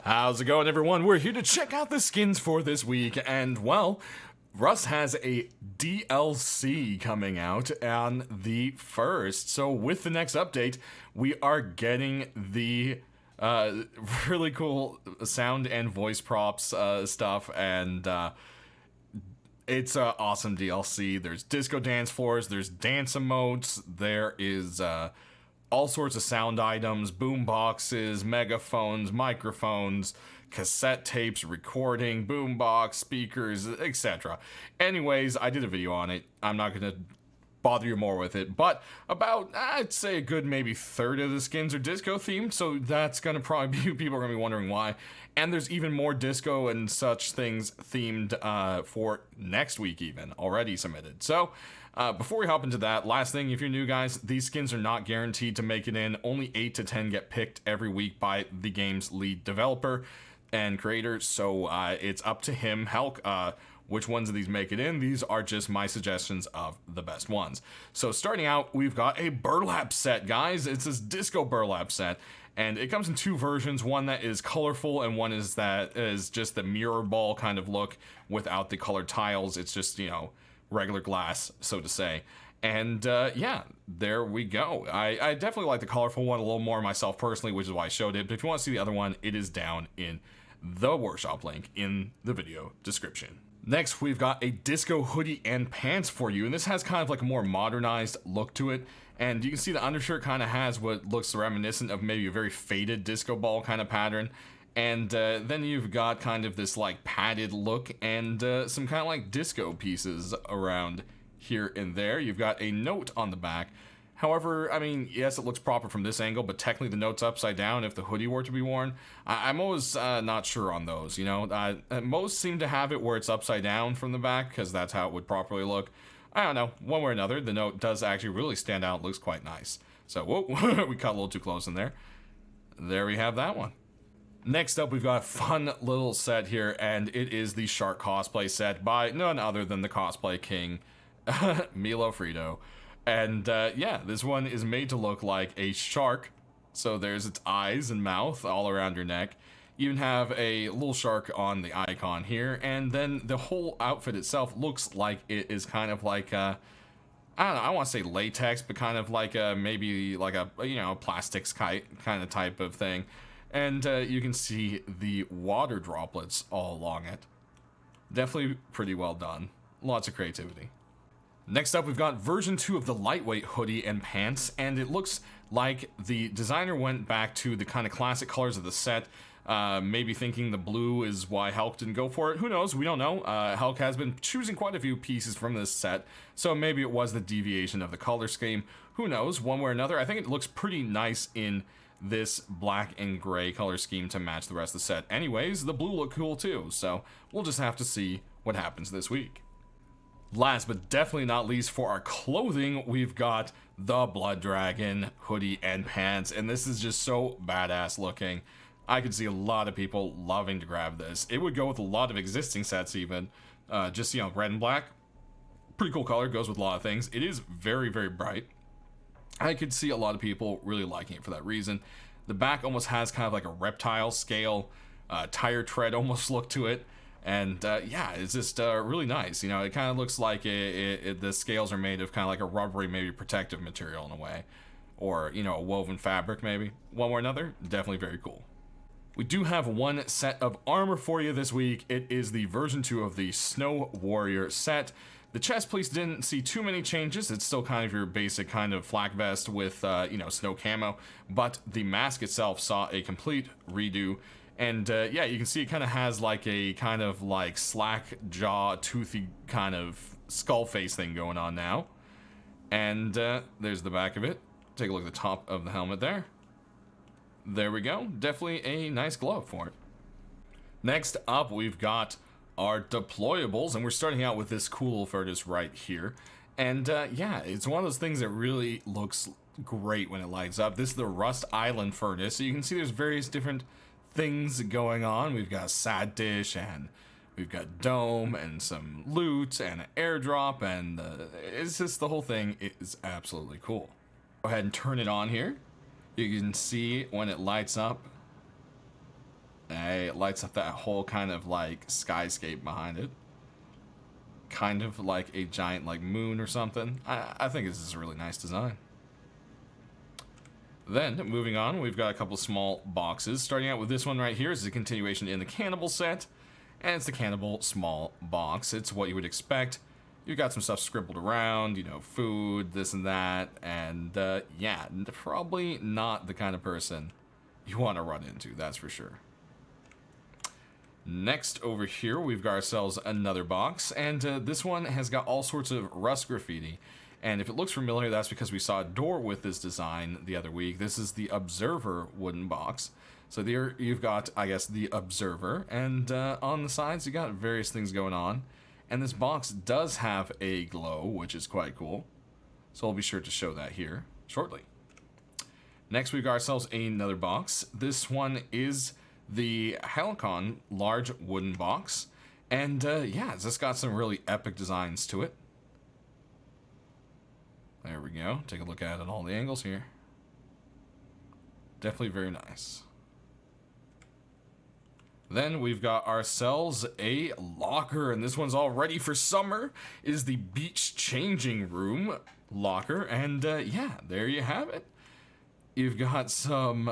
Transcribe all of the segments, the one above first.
How's it going, everyone? We're here to check out the skins for this week, and well, Rust has a DLC coming out on the 1st. So with the next update, we are getting the really cool sound and voice props stuff, and it's an awesome DLC. There's disco dance floors, there's dance emotes, there is all sorts of sound items, boom boxes, megaphones, microphones, cassette tapes, recording, boombox, speakers, etc. Anyways, I did a video on it. I'm not going to bother you more with it, but about, I'd say a good maybe third of the skins are disco themed, so that's going to probably be, people are going to be wondering why. And there's even more disco and such things themed for next week even, already submitted. So, before we hop into that, last thing, if you're new, guys, these skins are not guaranteed to make it in. Only 8 to 10 get picked every week by the game's lead developer and creator, so it's up to him, Helk, which ones of these make it in. These are just my suggestions of the best ones. So starting out, we've got a burlap set, guys. It's this disco burlap set, and it comes in 2 versions, one that is colorful and one is that is just the mirror ball kind of look without the colored tiles. It's just, you know, regular glass, so to say. And yeah, there we go. I definitely like the colorful one a little more myself personally, which is why I showed it. But if you want to see the other one, it is down in the workshop link in the video description. Next, we've got a disco hoodie and pants for you, and this has kind of like a more modernized look to it. And you can see the undershirt kind of has what looks reminiscent of maybe a very faded disco ball kind of pattern. And then you've got kind of this like padded look and some kind of like disco pieces around here and there. You've got a note on the back. However, I mean, yes, it looks proper from this angle, but technically the note's upside down if the hoodie were to be worn. I'm always not sure on those, you know. Most seem to have it where it's upside down from the back because that's how it would properly look. I don't know, one way or another, the note does actually really stand out. It looks quite nice. So, whoa, we cut a little too close in there. There we have that one. Next up, we've got a fun little set here, and it is the shark cosplay set by none other than the cosplay king, Milo Frito. And yeah, this one is made to look like a shark. So there's its eyes and mouth all around your neck. You even have a little shark on the icon here, and then the whole outfit itself looks like it is kind of like I don't know, I want to say latex, but kind of like maybe like a, you know, plastics kind of type of thing. And you can see the water droplets all along it. Definitely pretty well done. Lots of creativity. Next up, we've got version 2 of the lightweight hoodie and pants, and it looks like the designer went back to the kind of classic colors of the set, maybe thinking the blue is why Hulk didn't go for it. Who knows? We don't know. Hulk has been choosing quite a few pieces from this set, so maybe it was the deviation of the color scheme. Who knows? One way or another, I think it looks pretty nice in this black and gray color scheme to match the rest of the set. Anyways, the blue look cool too, so we'll just have to see what happens this week. Last but definitely not least, for our clothing, we've got the Blood Dragon hoodie and pants, and this is just so badass looking. I could see a lot of people loving to grab this. It would go with a lot of existing sets even. Just, you know, red and black. Pretty cool color, goes with a lot of things. It is very, very bright. I could see a lot of people really liking it for that reason. The back almost has kind of like a reptile scale, tire tread almost look to it. And yeah, it's just really nice. You know, it kind of looks like the scales are made of kind of like a rubbery, maybe protective material in a way. Or, you know, a woven fabric maybe. One way or another, definitely very cool. We do have one set of armor for you this week. It is the version 2 of the Snow Warrior set. The chest piece didn't see too many changes. It's still kind of your basic kind of flak vest with, you know, snow camo. But the mask itself saw a complete redo. And yeah, you can see it kind of has like a kind of like slack jaw, toothy kind of skull face thing going on now. And there's the back of it. Take a look at the top of the helmet there. There we go. Definitely a nice glow up for it. Next up, we've got our deployables, and we're starting out with this cool little furnace right here. And yeah, it's one of those things that really looks great when it lights up. This is the Rust Island furnace, so you can see there's various different things going on. We've got a sad dish, and we've got dome, and some loot, and an airdrop, and it's just the whole thing is absolutely cool. Go ahead and turn it on here. You can see when it lights up. It lights up that whole kind of like skyscape behind it. Kind of like a giant like moon or something. I think this is a really nice design. Then, moving on, we've got a couple small boxes. Starting out with this one right here is a continuation in the Cannibal set. And it's the Cannibal small box. It's what you would expect. You've got some stuff scribbled around, you know, food, this and that. And, yeah, probably not the kind of person you want to run into, that's for sure. Next, over here, we've got ourselves another box. And this one has got all sorts of rust graffiti. And if it looks familiar, that's because we saw a door with this design the other week. This is the Observer wooden box. So there you've got, I guess, the Observer. And on the sides, you got various things going on. And this box does have a glow, which is quite cool. So I'll be sure to show that here shortly. Next, we've got ourselves another box. This one is the Helicon large wooden box. And yeah, it's just got some really epic designs to it. There we go. Take a look at it, all the angles here. Definitely very nice. Then we've got ourselves a locker, and this one's all ready for summer. It is the beach changing room locker, and yeah, there you have it. You've got some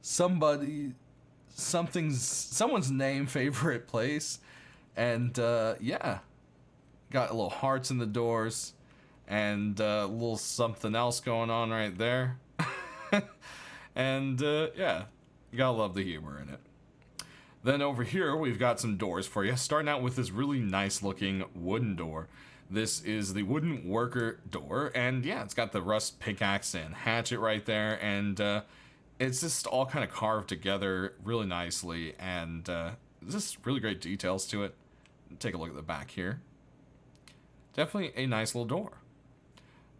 someone's name, favorite place, and yeah. Got little hearts in the doors, and a little something else going on right there. And yeah, you gotta love the humor in it. Then over here, we've got some doors for you, starting out with this really nice looking wooden door. This is the wooden worker door, and yeah, it's got the rust pickaxe and hatchet right there, and it's just all kind of carved together really nicely, and just really great details to it. Take a look at the back here. Definitely a nice little door.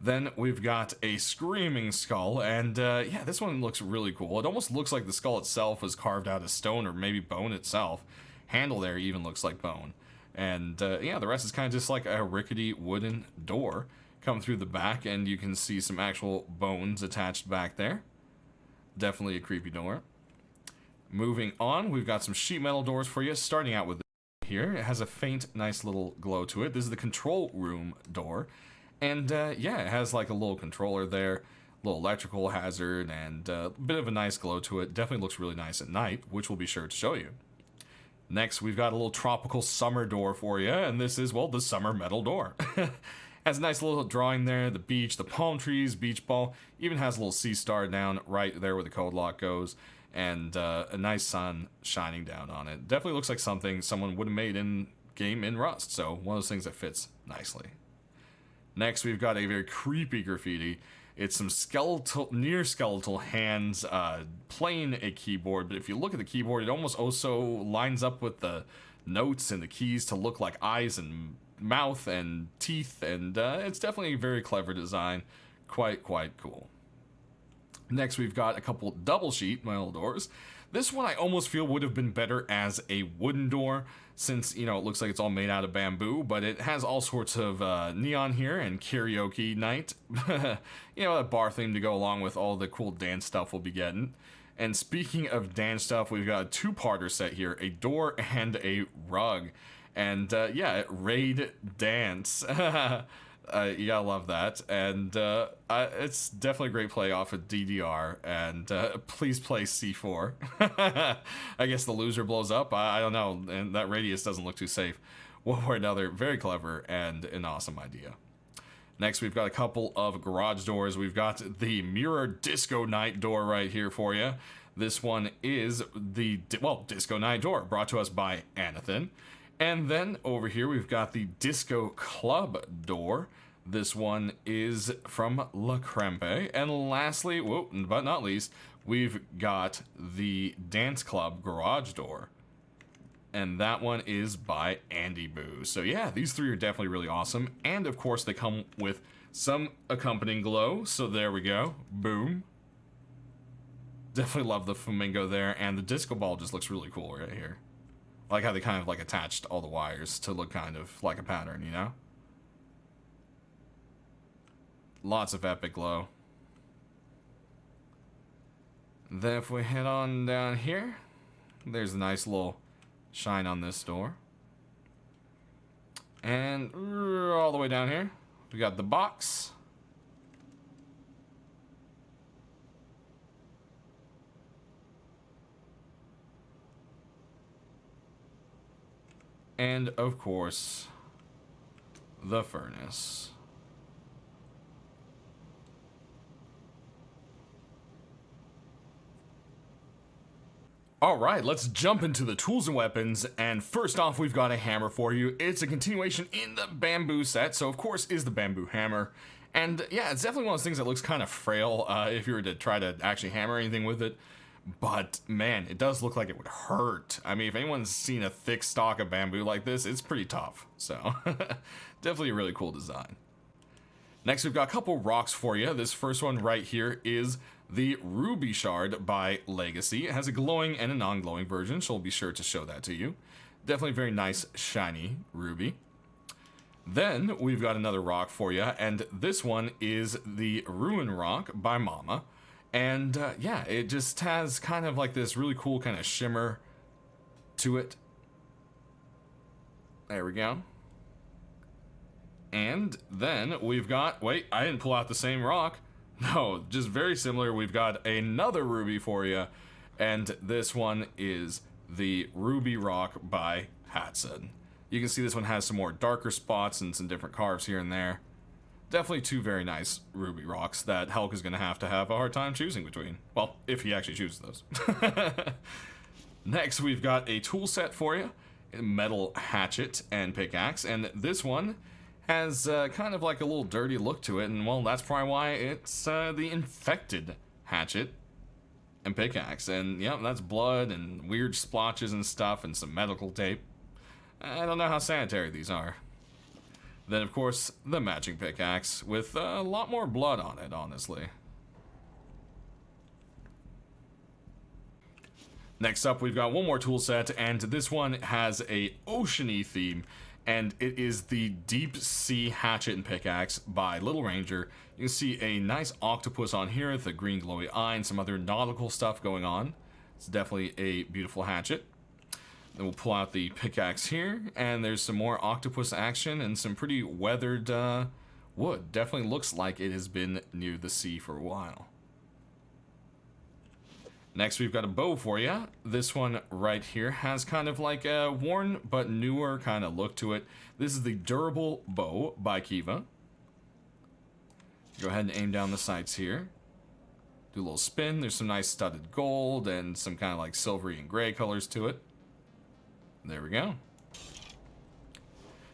Then we've got a screaming skull, and yeah, this one looks really cool. It almost looks like the skull itself was carved out of stone or maybe bone itself. Handle there even looks like bone. And yeah, the rest is kind of just like a rickety wooden door. Come through the back, and you can see some actual bones attached back there. Definitely a creepy door. Moving on, we've got some sheet metal doors for you, starting out with here. It has a faint, nice little glow to it. This is the control room door. And yeah, it has like a little controller there, little electrical hazard, and a bit of a nice glow to it. Definitely looks really nice at night, which we'll be sure to show you. Next, we've got a little tropical summer door for you, and this is, well, the summer metal door. Has a nice little drawing there, the beach, the palm trees, beach ball, even has a little sea star down right there where the code lock goes. And a nice sun shining down on it. Definitely looks like something someone would have made in game in Rust, so one of those things that fits nicely. Next, we've got a very creepy graffiti. It's some near skeletal hands playing a keyboard, but if you look at the keyboard, it almost also lines up with the notes and the keys to look like eyes and mouth and teeth, and it's definitely a very clever design. Quite cool. Next, we've got a couple double sheet metal doors. This one I almost feel would have been better as a wooden door, since, you know, it looks like it's all made out of bamboo, but it has all sorts of neon here and karaoke night. You know, a bar theme to go along with all the cool dance stuff we'll be getting. And speaking of dance stuff, we've got a two-parter set here, a door and a rug. And yeah, raid dance. You gotta love that, and it's definitely a great play off of DDR, and please play C4. I guess the loser blows up, I don't know, and that radius doesn't look too safe. One way or another, very clever and an awesome idea. Next, we've got a couple of garage doors. We've got the Mirror Disco Night door right here for you. This one is the, well, Disco Night door, brought to us by Anathan. And then over here, we've got the Disco Club door. This one is from La Crempe. And lastly, whoa, but not least, we've got the Dance Club garage door. And that one is by Andy Boo. So yeah, these three are definitely really awesome. And of course, they come with some accompanying glow. So there we go. Boom. Definitely love the flamingo there. And the disco ball just looks really cool right here. I like how they kind of like attached all the wires to look kind of like a pattern, you know? Lots of epic glow. Then if we head on down here, there's a nice little shine on this door. And all the way down here, we got the box. And of course, the furnace. Alright, let's jump into the tools and weapons, and first off we've got a hammer for you. It's a continuation in the bamboo set, so of course is the bamboo hammer. And yeah, it's definitely one of those things that looks kind of frail if you were to try to actually hammer anything with it. But man, it does look like it would hurt. I mean, if anyone's seen a thick stalk of bamboo like this, it's pretty tough. So definitely a really cool design. Next, we've got a couple rocks for you. This first one right here is the Ruby Shard by Legacy. It has a glowing and a non-glowing version, so we'll be sure to show that to you. Definitely very nice, shiny ruby. Then we've got another rock for you, and this one is the Ruin Rock by Mama. And yeah, it just has kind of like this really cool kind of shimmer to it. There we go. And then we've got, wait, I didn't pull out the same rock. No, just very similar. We've got another ruby for you, and this one is the Ruby Rock by Hatson. You can see this one has some more darker spots and some different carves here and there. Definitely two very nice ruby rocks that Hulk is going to have a hard time choosing between. Well, if he actually chooses those. Next, we've got a tool set for you. A metal hatchet and pickaxe, and this one has kind of like a little dirty look to it, and well, that's probably why it's the infected hatchet and pickaxe. And yeah, that's blood and weird splotches and stuff and some medical tape. I don't know how sanitary these are. Then of course, the matching pickaxe with a lot more blood on it, honestly. Next up, we've got one more tool set, and this one has a oceany theme. And it is the Deep Sea Hatchet and Pickaxe by Little Ranger. You can see a nice octopus on here with a green glowy eye and some other nautical stuff going on. It's definitely a beautiful hatchet. Then we'll pull out the pickaxe here, and there's some more octopus action and some pretty weathered wood. Definitely looks like it has been near the sea for a while. Next, we've got a bow for you. This one right here has kind of like a worn but newer kind of look to it. This is the Durable Bow by Kiva. Go ahead and aim down the sights here. Do a little spin. There's some nice studded gold and some kind of like silvery and gray colors to it. There we go.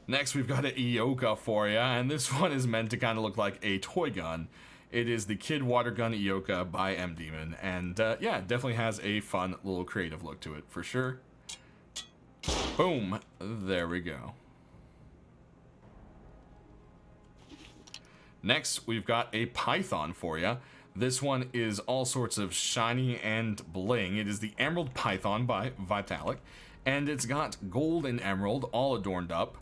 Next, we've got an Ioka for you, and this one is meant to kind of look like a toy gun. It is the Kid Water Gun Ioka by M Demon, and yeah, it definitely has a fun little creative look to it for sure. Boom, there we go. Next, we've got a Python for you. This one is all sorts of shiny and bling. It is the Emerald Python by Vitalik, and it's got gold and emerald all adorned up.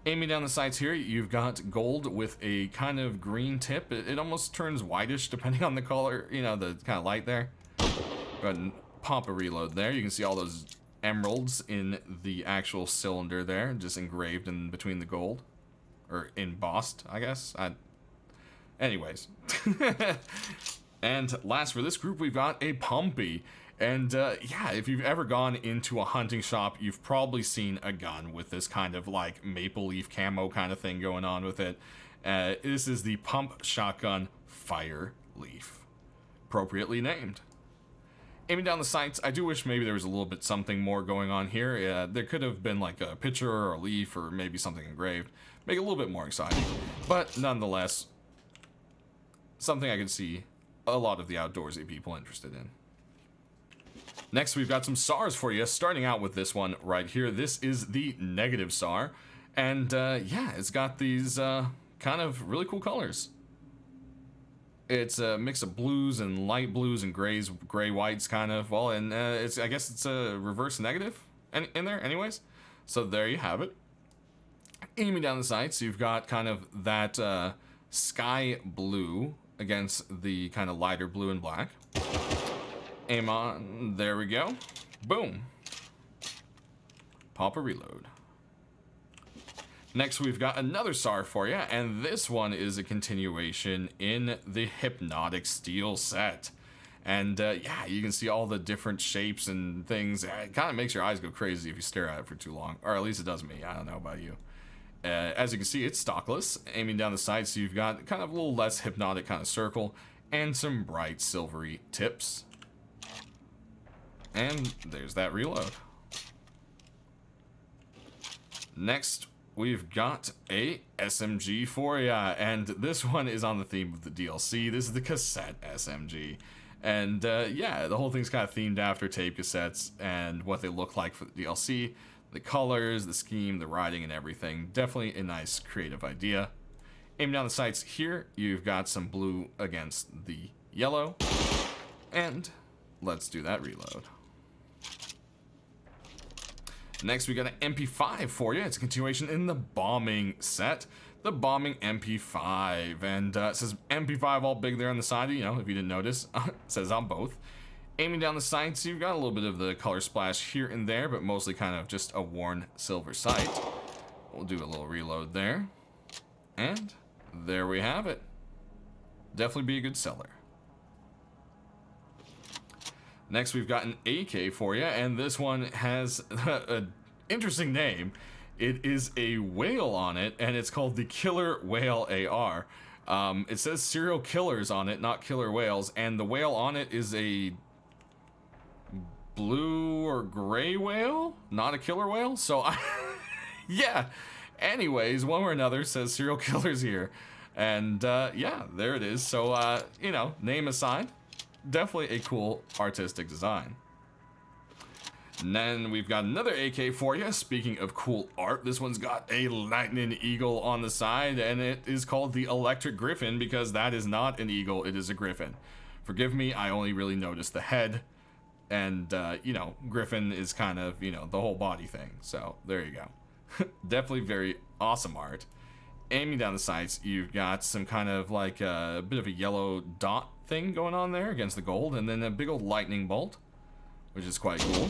Aiming down the sights here, you've got gold with a kind of green tip. It almost turns whitish depending on the color, you know, the kind of light there. Go ahead and pop a reload there. You can see all those emeralds in the actual cylinder there, just engraved in between the gold. Or embossed, I guess. Anyways. And last for this group, we've got a Pumpy. And yeah, if you've ever gone into a hunting shop, you've probably seen a gun with this kind of like maple leaf camo kind of thing going on with it. This is the Pump Shotgun Fire Leaf, appropriately named. Aiming down the sights, I do wish maybe there was a little bit something more going on here. There could have been like a picture or a leaf or maybe something engraved. Make it a little bit more exciting. But nonetheless, something I could see a lot of the outdoorsy people interested in. Next, we've got some SARs for you, starting out with this one right here. This is the Negative SAR, and yeah, it's got these kind of really cool colors. It's a mix of blues and light blues and grays, gray whites kind of. Well, and I guess it's a reverse negative in there anyways. So there you have it. Aiming down the sights, you've got kind of that sky blue against the kind of lighter blue and black. Aim on. There we go. Boom. Pop a reload. Next, we've got another SAR for you, and this one is a continuation in the Hypnotic Steel set. And yeah, you can see all the different shapes and things. It kind of makes your eyes go crazy if you stare at it for too long, or at least it does me. I don't know about you. As you can see, it's stockless. Aiming down the sides, so you've got kind of a little less hypnotic kind of circle, and some bright silvery tips. And there's that reload. Next, we've got a SMG for ya, and this one is on the theme of the DLC. This is the cassette SMG. And yeah, the whole thing's kind of themed after tape cassettes and what they look like for the DLC. The colors, the scheme, the writing, and everything. Definitely a nice creative idea. Aim down the sights here, you've got some blue against the yellow. And let's do that reload. Next, we got an Mp5 for you. It's a continuation in the bombing set. The bombing Mp5. And it says Mp5 all big there on the side, you know, if you didn't notice. It says on both. Aiming down the sights, you've got a little bit of the color splash here and there, but mostly kind of just a worn silver sight. We'll do a little reload there. And there we have it. Definitely be a good seller. Next, we've got an AK for you, and this one has an interesting name. It is a whale on it, and it's called the Killer Whale AR. It says serial killers on it, not killer whales, and the whale on it is a blue or gray whale, not a killer whale. So, yeah. Anyways, one or another says serial killers here, and yeah, there it is. So, you know, name aside. Definitely a cool artistic design. And then we've got another AK for you. Speaking of cool art, this one's got a lightning eagle on the side, and it is called the Electric Griffin because that is not an eagle, it is a griffin. Forgive me, I only really noticed the head, and you know, griffin is kind of, you know, the whole body thing. So there you go. Definitely very awesome art. Aiming down the sights, you've got some kind of like a bit of a yellow dot thing going on there against the gold, and then a big old lightning bolt, which is quite cool.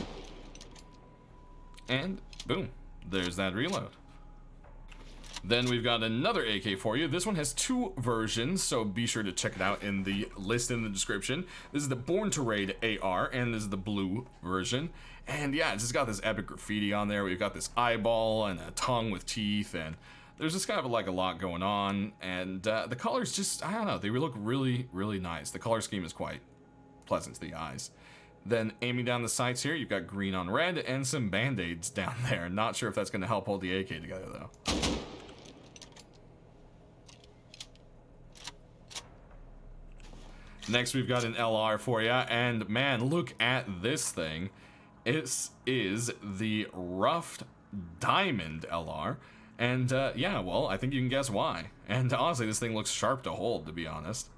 And boom, there's that reload. Then we've got another AK for you. This one has two versions, so be sure to check it out in the list in the description. This is the Born to Raid AR, and this is the blue version. And yeah, it's just got this epic graffiti on there. We've got this eyeball and a tongue with teeth, and there's just kind of like a lot going on, and the colors just, I don't know, they look really, really nice. The color scheme is quite pleasant to the eyes. Then aiming down the sights here, you've got green on red and some band-aids down there. Not sure if that's going to help hold the AK together, though. Next, we've got an LR for you, and man, look at this thing. It is the Roughed Diamond LR. And, yeah, well, I think you can guess why. And honestly, this thing looks sharp to hold, to be honest.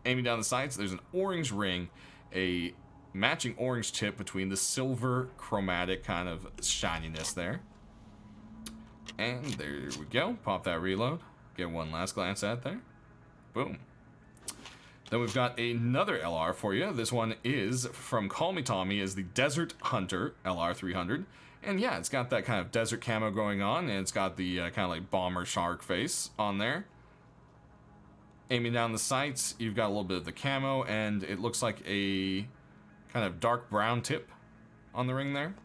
Aiming down the sights, there's an orange ring, a matching orange tip between the silver chromatic kind of shininess there. And there we go. Pop that reload. Get one last glance at there. Boom. Then we've got another LR for you. This one is from Call Me Tommy, is the Desert Hunter LR300. And yeah, it's got that kind of desert camo going on, and it's got the kind of like bomber shark face on there. Aiming down the sights, you've got a little bit of the camo, and it looks like a kind of dark brown tip on the ring there.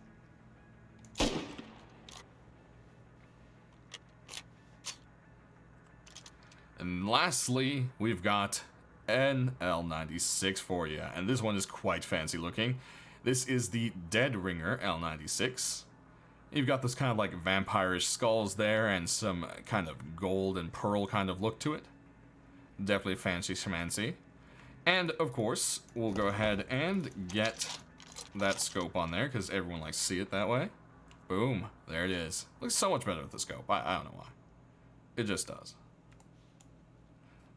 And lastly, we've got an L96 for you, and this one is quite fancy looking. This is the Dead Ringer L96. You've got this kind of like vampire-ish skulls there and some kind of gold and pearl kind of look to it. Definitely fancy schmancy. And of course, we'll go ahead and get that scope on there because everyone likes to see it that way. Boom, there it is. Looks so much better with the scope. I don't know why. It just does.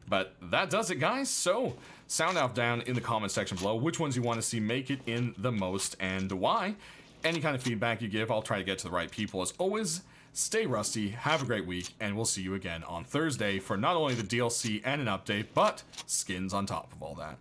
But that does it, guys. So sound out down in the comment section below which ones you want to see make it in the most and why. Any kind of feedback you give, I'll try to get to the right people. As always, stay rusty, have a great week, and we'll see you again on Thursday for not only the DLC and an update, but skins on top of all that.